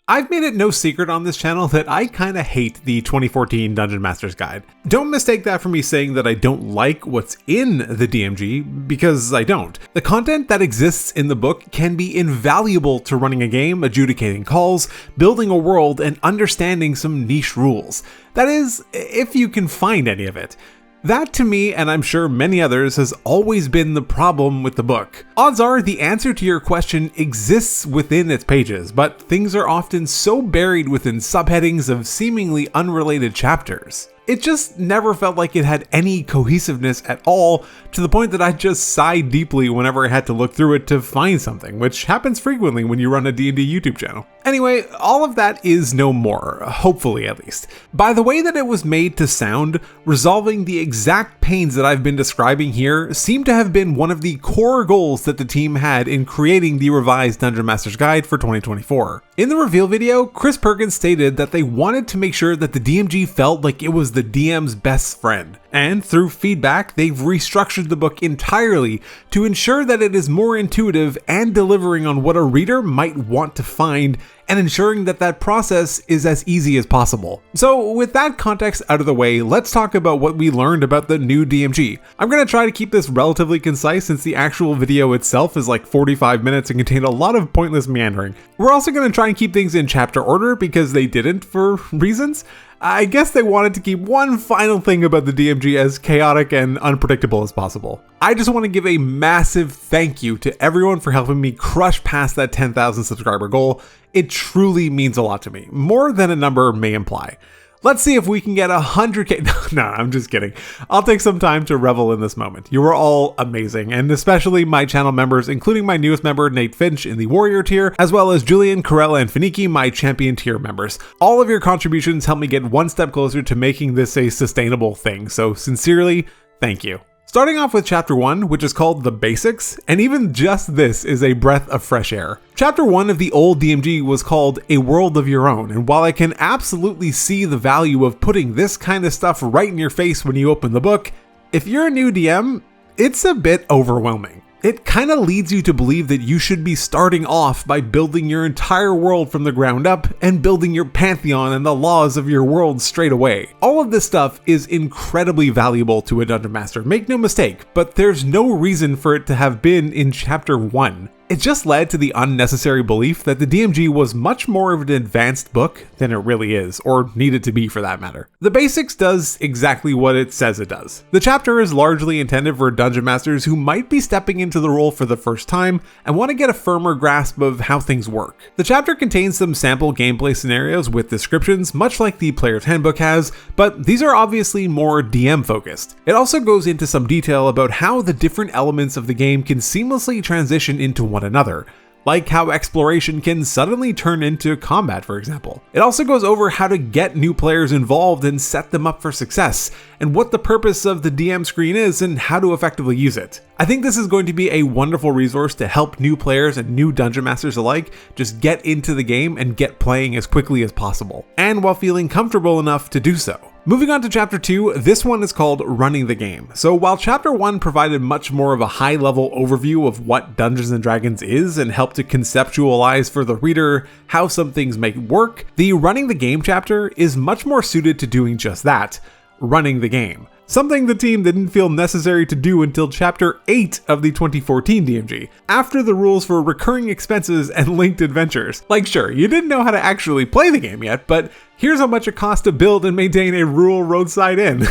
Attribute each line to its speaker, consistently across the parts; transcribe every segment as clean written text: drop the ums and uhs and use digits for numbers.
Speaker 1: I've made it no secret on this channel that I kinda hate the 2014 Dungeon Master's Guide. Don't mistake that for me saying that I don't like what's in the DMG, because I don't. The content that exists in the book can be invaluable to running a game, adjudicating calls, building a world, and understanding some niche rules. That is, if you can find any of it. That to me, and I'm sure many others, has always been the problem with the book. Odds are the answer to your question exists within its pages, but things are often so buried within subheadings of seemingly unrelated chapters. It just never felt like it had any cohesiveness at all, to the point that I just sighed deeply whenever I had to look through it to find something, which happens frequently when you run a D&D YouTube channel. Anyway, all of that is no more, hopefully at least. By the way that it was made to sound, resolving the exact pains that I've been describing here seemed to have been one of the core goals that the team had in creating the revised Dungeon Master's Guide for 2024. In the reveal video, Chris Perkins stated that they wanted to make sure that the DMG felt like it was the DM's best friend, and through feedback, they've restructured the book entirely to ensure that it is more intuitive and delivering on what a reader might want to find, and ensuring that that process is as easy as possible. So with that context out of the way, let's talk about what we learned about the new DMG. I'm going to try to keep this relatively concise since the actual video itself is like 45 minutes and contained a lot of pointless meandering. We're also going to try and keep things in chapter order because they didn't for reasons. I guess they wanted to keep one final thing about the DMG as chaotic and unpredictable as possible. I just want to give a massive thank you to everyone for helping me crush past that 10,000 subscriber goal. It truly means a lot to me, more than a number may imply. Let's see if we can get 100k. No, I'm just kidding. I'll take some time to revel in this moment. You are all amazing, and especially my channel members, including my newest member, Nate Finch, in the Warrior tier, as well as Julian, Corell, and Finiki, my Champion tier members. All of your contributions help me get one step closer to making this a sustainable thing, so sincerely, thank you. Starting off with Chapter 1, which is called The Basics, and even just this is a breath of fresh air. Chapter 1 of the old DMG was called A World of Your Own, and while I can absolutely see the value of putting this kind of stuff right in your face when you open the book, if you're a new DM, it's a bit overwhelming. It kind of leads you to believe that you should be starting off by building your entire world from the ground up and building your pantheon and the laws of your world straight away. All of this stuff is incredibly valuable to a Dungeon Master, make no mistake, but there's no reason for it to have been in Chapter 1. It just led to the unnecessary belief that the DMG was much more of an advanced book than it really is, or needed to be for that matter. The Basics does exactly what it says it does. The chapter is largely intended for Dungeon Masters who might be stepping into the role for the first time and want to get a firmer grasp of how things work. The chapter contains some sample gameplay scenarios with descriptions, much like the Player's Handbook has, but these are obviously more DM focused. It also goes into some detail about how the different elements of the game can seamlessly transition into one another, like how exploration can suddenly turn into combat, for example. It also goes over how to get new players involved and set them up for success, and what the purpose of the DM screen is and how to effectively use it. I think this is going to be a wonderful resource to help new players and new Dungeon Masters alike just get into the game and get playing as quickly as possible, and while feeling comfortable enough to do so. Moving on to Chapter 2, this one is called Running the Game. So while Chapter 1 provided much more of a high-level overview of what Dungeons & Dragons is and helped to conceptualize for the reader how some things might work, the Running the Game chapter is much more suited to doing just that, running the game. Something the team didn't feel necessary to do until Chapter 8 of the 2014 DMG, after the rules for recurring expenses and linked adventures. Like sure, you didn't know how to actually play the game yet, but here's how much it costs to build and maintain a rural roadside inn.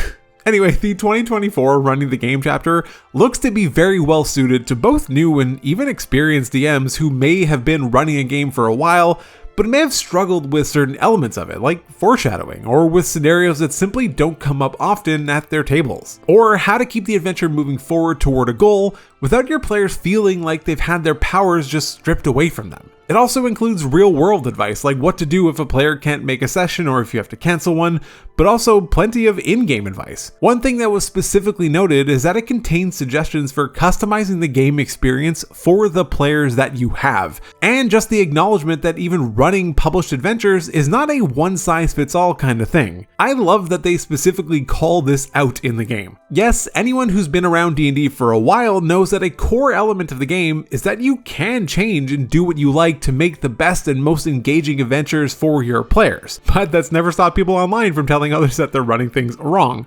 Speaker 1: Anyway, the 2024 Running the Game chapter looks to be very well suited to both new and even experienced DMs who may have been running a game for a while, but may have struggled with certain elements of it, like foreshadowing, or with scenarios that simply don't come up often at their tables, or how to keep the adventure moving forward toward a goal without your players feeling like they've had their powers just stripped away from them. It also includes real-world advice, like what to do if a player can't make a session or if you have to cancel one, but also plenty of in-game advice. One thing that was specifically noted is that it contains suggestions for customizing the game experience for the players that you have, and just the acknowledgement that even running published adventures is not a one-size-fits-all kind of thing. I love that they specifically call this out in the game. Yes, anyone who's been around D&D for a while knows that a core element of the game is that you can change and do what you like like to make the best and most engaging adventures for your players. But that's never stopped people online from telling others that they're running things wrong.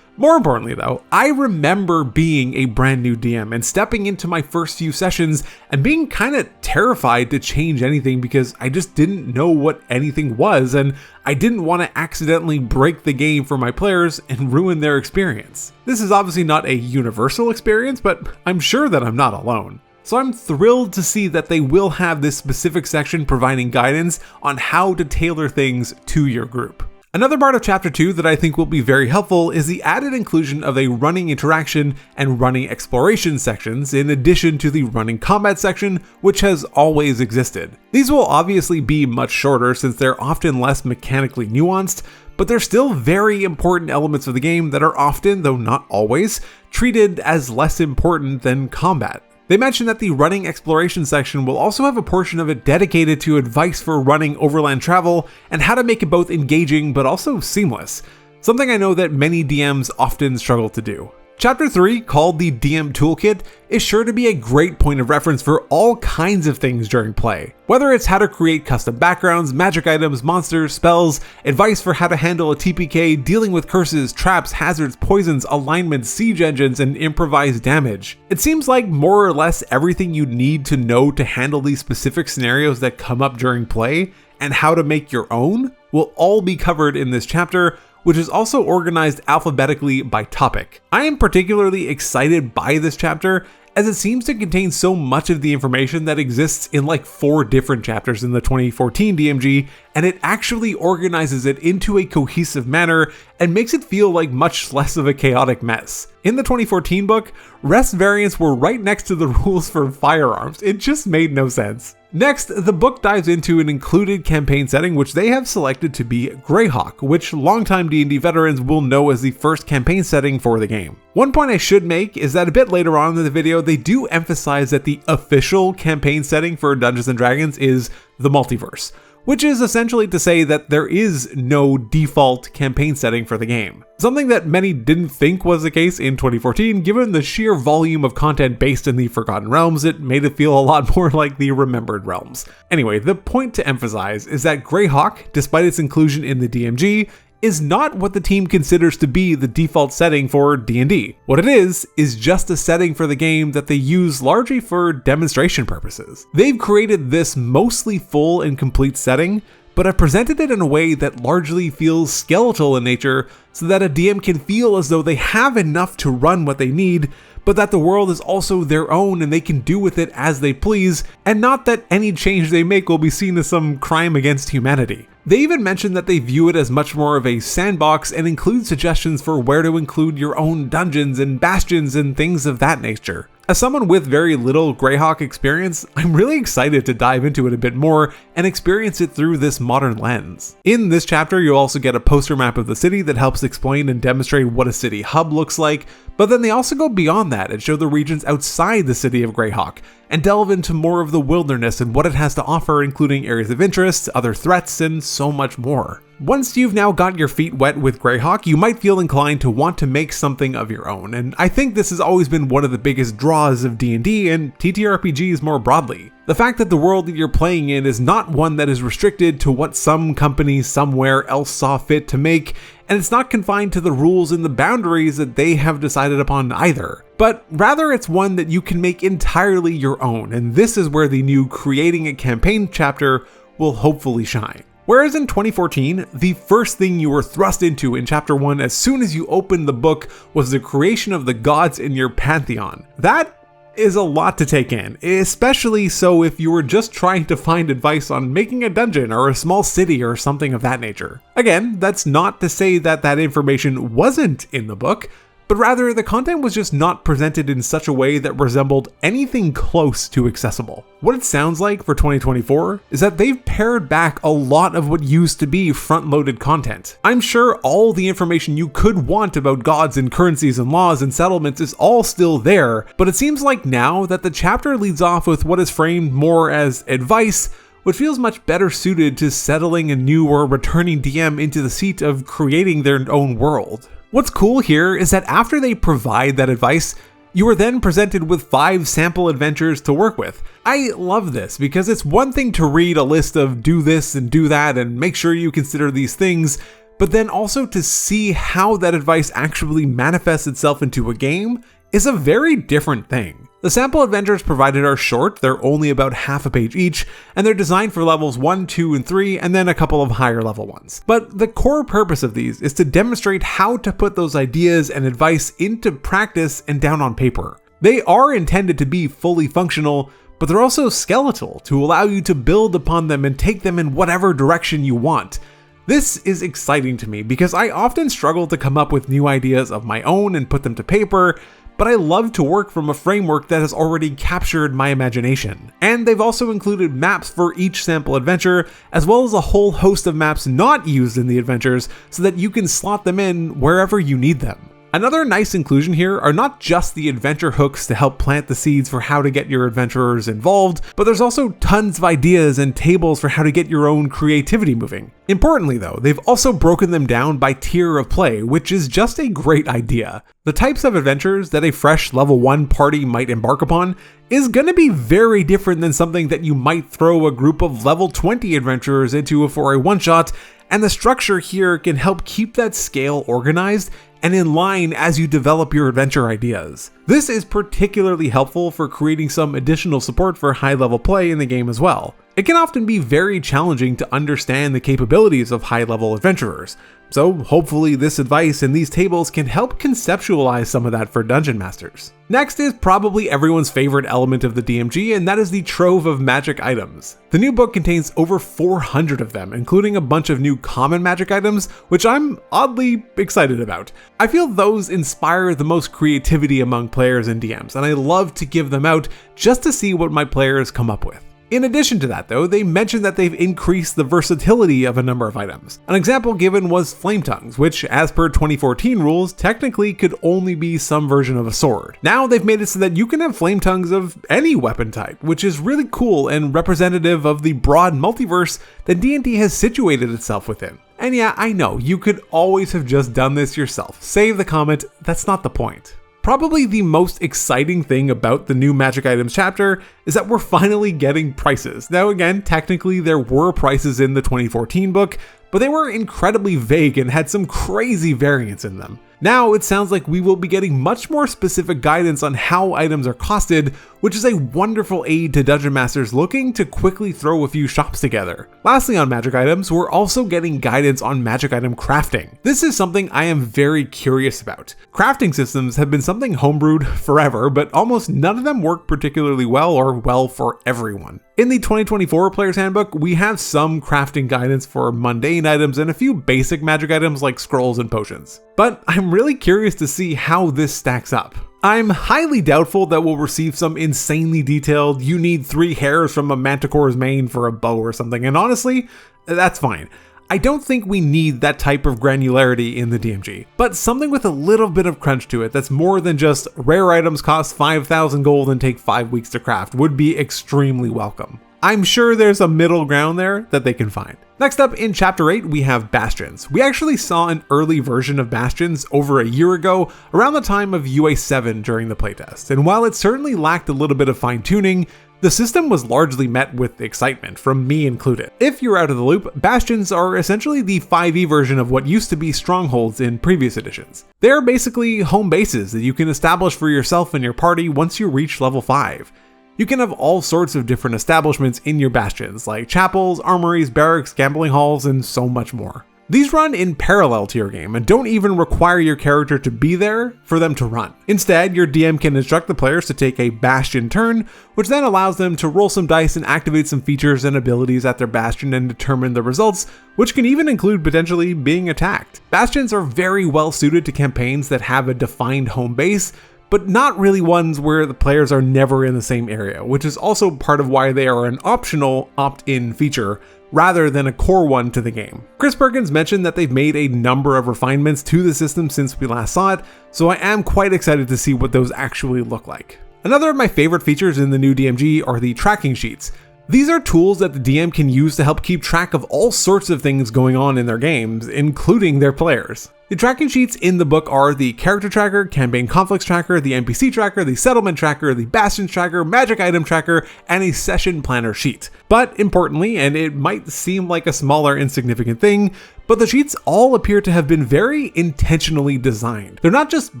Speaker 1: More importantly though, I remember being a brand new DM and stepping into my first few sessions and being kind of terrified to change anything because I just didn't know what anything was, and I didn't want to accidentally break the game for my players and ruin their experience. This is obviously not a universal experience, but I'm sure that I'm not alone. So I'm thrilled to see that they will have this specific section providing guidance on how to tailor things to your group. Another part of Chapter 2 that I think will be very helpful is the added inclusion of a running interaction and running exploration sections in addition to the running combat section, which has always existed. These will obviously be much shorter since they're often less mechanically nuanced, but they're still very important elements of the game that are often, though not always, treated as less important than combat. They mentioned that the running exploration section will also have a portion of it dedicated to advice for running overland travel and how to make it both engaging but also seamless, something I know that many DMs often struggle to do. Chapter 3, called the DM Toolkit, is sure to be a great point of reference for all kinds of things during play. Whether it's how to create custom backgrounds, magic items, monsters, spells, advice for how to handle a TPK, dealing with curses, traps, hazards, poisons, alignments, siege engines, and improvised damage. It seems like more or less everything you need to know to handle these specific scenarios that come up during play, and how to make your own, will all be covered in this chapter, which is also organized alphabetically by topic. I am particularly excited by this chapter as it seems to contain so much of the information that exists in like 4 different chapters in the 2014 DMG, and it actually organizes it into a cohesive manner and makes it feel like much less of a chaotic mess. In the 2014 book, rest variants were right next to the rules for firearms. It just made no sense. Next, the book dives into an included campaign setting which they have selected to be Greyhawk, which longtime D&D veterans will know as the first campaign setting for the game. One point I should make is that a bit later on in the video, they do emphasize that the official campaign setting for Dungeons & Dragons is the multiverse, which is essentially to say that there is no default campaign setting for the game. Something that many didn't think was the case in 2014, given the sheer volume of content based in the Forgotten Realms. It made it feel a lot more like the Remembered Realms. Anyway, the point to emphasize is that Greyhawk, despite its inclusion in the DMG, is not what the team considers to be the default setting for D&D. What it is just a setting for the game that they use largely for demonstration purposes. They've created this mostly full and complete setting, but have presented it in a way that largely feels skeletal in nature so that a DM can feel as though they have enough to run what they need, but that the world is also their own and they can do with it as they please, and not that any change they make will be seen as some crime against humanity. They even mentioned that they view it as much more of a sandbox and include suggestions for where to include your own dungeons and bastions and things of that nature. As someone with very little Greyhawk experience, I'm really excited to dive into it a bit more and experience it through this modern lens. In this chapter, you'll also get a poster map of the city that helps explain and demonstrate what a city hub looks like, but then they also go beyond that and show the regions outside the city of Greyhawk, and delve into more of the wilderness and what it has to offer, including areas of interest, other threats, and so much more. Once you've now got your feet wet with Greyhawk, you might feel inclined to want to make something of your own, and I think this has always been one of the biggest draws of D&D and TTRPGs more broadly. The fact that the world that you're playing in is not one that is restricted to what some company somewhere else saw fit to make, and it's not confined to the rules and the boundaries that they have decided upon either, but rather it's one that you can make entirely your own, and this is where the new Creating a Campaign chapter will hopefully shine. Whereas in 2014, the first thing you were thrust into in Chapter 1 as soon as you opened the book was the creation of the gods in your pantheon. That is a lot to take in, especially so if you were just trying to find advice on making a dungeon or a small city or something of that nature. Again, that's not to say that that information wasn't in the book, but rather the content was just not presented in such a way that resembled anything close to accessible. What it sounds like for 2024 is that they've pared back a lot of what used to be front-loaded content. I'm sure all the information you could want about gods and currencies and laws and settlements is all still there, but it seems like now that the chapter leads off with what is framed more as advice, which feels much better suited to settling a new or returning DM into the seat of creating their own world. What's cool here is that after they provide that advice, You are then presented with 5 sample adventures to work with. I love this because it's one thing to read a list of do this and do that and make sure you consider these things, but then also to see how that advice actually manifests itself into a game is a very different thing. The sample adventures provided are short, they're only about half a page each, and they're designed for levels 1, 2, and 3, and then a couple of higher level ones. But the core purpose of these is to demonstrate how to put those ideas and advice into practice and down on paper. They are intended to be fully functional, but they're also skeletal to allow you to build upon them and take them in whatever direction you want. This is exciting to me because I often struggle to come up with new ideas of my own and put them to paper, but I love to work from a framework that has already captured my imagination. And they've also included maps for each sample adventure, as well as a whole host of maps not used in the adventures so that you can slot them in wherever you need them. Another nice inclusion here are not just the adventure hooks to help plant the seeds for how to get your adventurers involved, but there's also tons of ideas and tables for how to get your own creativity moving. Importantly though, they've also broken them down by tier of play, which is just a great idea. The types of adventures that a fresh level 1 party might embark upon is going to be very different than something that you might throw a group of level 20 adventurers into for a one-shot, and the structure here can help keep that scale organized and in line as you develop your adventure ideas. This is particularly helpful for creating some additional support for high-level play in the game as well. It can often be very challenging to understand the capabilities of high-level adventurers, so hopefully this advice and these tables can help conceptualize some of that for dungeon masters. Next is probably everyone's favorite element of the DMG, and that is the trove of magic items. The new book contains over 400 of them, including a bunch of new common magic items, which I'm oddly excited about. I feel those inspire the most creativity among players and DMs, and I love to give them out just to see what my players come up with. In addition to that though, they mentioned that they've increased the versatility of a number of items. An example given was Flame Tongues, which as per 2014 rules, technically could only be some version of a sword. Now they've made it so that you can have Flame Tongues of any weapon type, which is really cool and representative of the broad multiverse that D&D has situated itself within. And yeah, I know, you could always have just done this yourself. Save the comment, that's not the point. Probably the most exciting thing about the new magic items chapter is that we're finally getting prices. Now again, technically there were prices in the 2014 book, but they were incredibly vague and had some crazy variants in them. Now it sounds like we will be getting much more specific guidance on how items are costed, which is a wonderful aid to dungeon masters looking to quickly throw a few shops together. Lastly on magic items, we're also getting guidance on magic item crafting. This is something I am very curious about. Crafting systems have been something homebrewed forever, but almost none of them work particularly well or well for everyone. In the 2024 Player's Handbook, we have some crafting guidance for mundane items and a few basic magic items like scrolls and potions. But I'm really curious to see how this stacks up. I'm highly doubtful that we'll receive some insanely detailed, you need 3 hairs from a manticore's mane for a bow or something, and honestly, that's fine. I don't think we need that type of granularity in the DMG, but something with a little bit of crunch to it that's more than just rare items cost 5,000 gold and take 5 weeks to craft would be extremely welcome. I'm sure there's a middle ground there that they can find. Next up in Chapter 8, we have Bastions. We actually saw an early version of Bastions over a year ago, around the time of UA 7 during the playtest, and while it certainly lacked a little bit of fine-tuning, the system was largely met with excitement, from me included. If you're out of the loop, Bastions are essentially the 5e version of what used to be strongholds in previous editions. They're basically home bases that you can establish for yourself and your party once you reach level 5. You can have all sorts of different establishments in your bastions, like chapels, armories, barracks, gambling halls, and so much more. These run in parallel to your game and don't even require your character to be there for them to run. Instead, your DM can instruct the players to take a bastion turn, which then allows them to roll some dice and activate some features and abilities at their bastion and determine the results, which can even include potentially being attacked. Bastions are very well suited to campaigns that have a defined home base, but not really ones where the players are never in the same area, which is also part of why they are an optional opt-in feature rather than a core one to the game. Chris Perkins mentioned that they've made a number of refinements to the system since we last saw it, so I am quite excited to see what those actually look like. Another of my favorite features in the new DMG are the tracking sheets. These are tools that the DM can use to help keep track of all sorts of things going on in their games, including their players. The tracking sheets in the book are the character tracker, campaign conflicts tracker, the NPC tracker, the settlement tracker, the Bastions tracker, magic item tracker, and a session planner sheet. But importantly, and it might seem like a smaller insignificant thing, but the sheets all appear to have been very intentionally designed. They're not just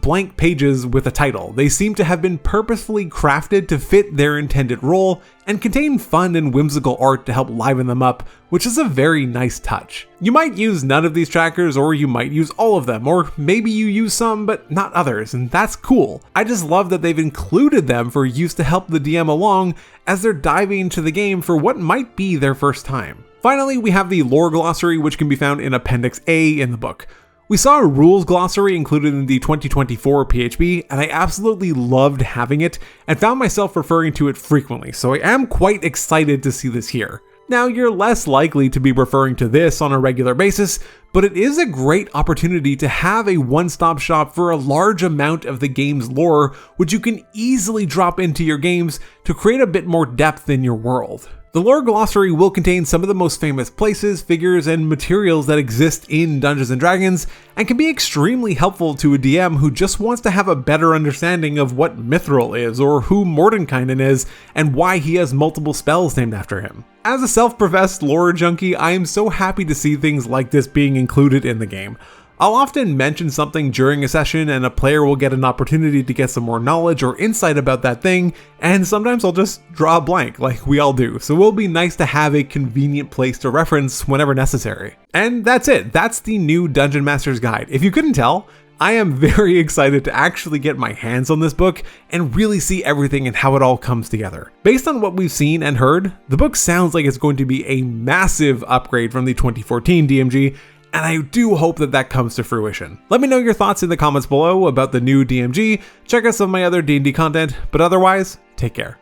Speaker 1: blank pages with a title, they seem to have been purposefully crafted to fit their intended role and contain fun and whimsical art to help liven them up, which is a very nice touch. You might use none of these trackers, or you might use all of them, or maybe you use some but not others, and that's cool. I just love that they've included them for use to help the DM along as they're diving into the game for what might be their first time. Finally, we have the lore glossary, which can be found in Appendix A in the book. We saw a rules glossary included in the 2024 PHB, and I absolutely loved having it and found myself referring to it frequently, so I am quite excited to see this here. Now, you're less likely to be referring to this on a regular basis, but it is a great opportunity to have a one-stop shop for a large amount of the game's lore, which you can easily drop into your games to create a bit more depth in your world. The lore glossary will contain some of the most famous places, figures, and materials that exist in Dungeons & Dragons, and can be extremely helpful to a DM who just wants to have a better understanding of what Mithril is, or who Mordenkainen is, and why he has multiple spells named after him. As a self-professed lore junkie, I am so happy to see things like this being included in the game. I'll often mention something during a session and a player will get an opportunity to get some more knowledge or insight about that thing, and sometimes I'll just draw a blank like we all do, so it will be nice to have a convenient place to reference whenever necessary. And that's it, that's the new Dungeon Master's Guide. If you couldn't tell, I am very excited to actually get my hands on this book and really see everything and how it all comes together. Based on what we've seen and heard, the book sounds like it's going to be a massive upgrade from the 2014 DMG, and I do hope that that comes to fruition. Let me know your thoughts in the comments below about the new DMG, check out some of my other D&D content, but otherwise, take care.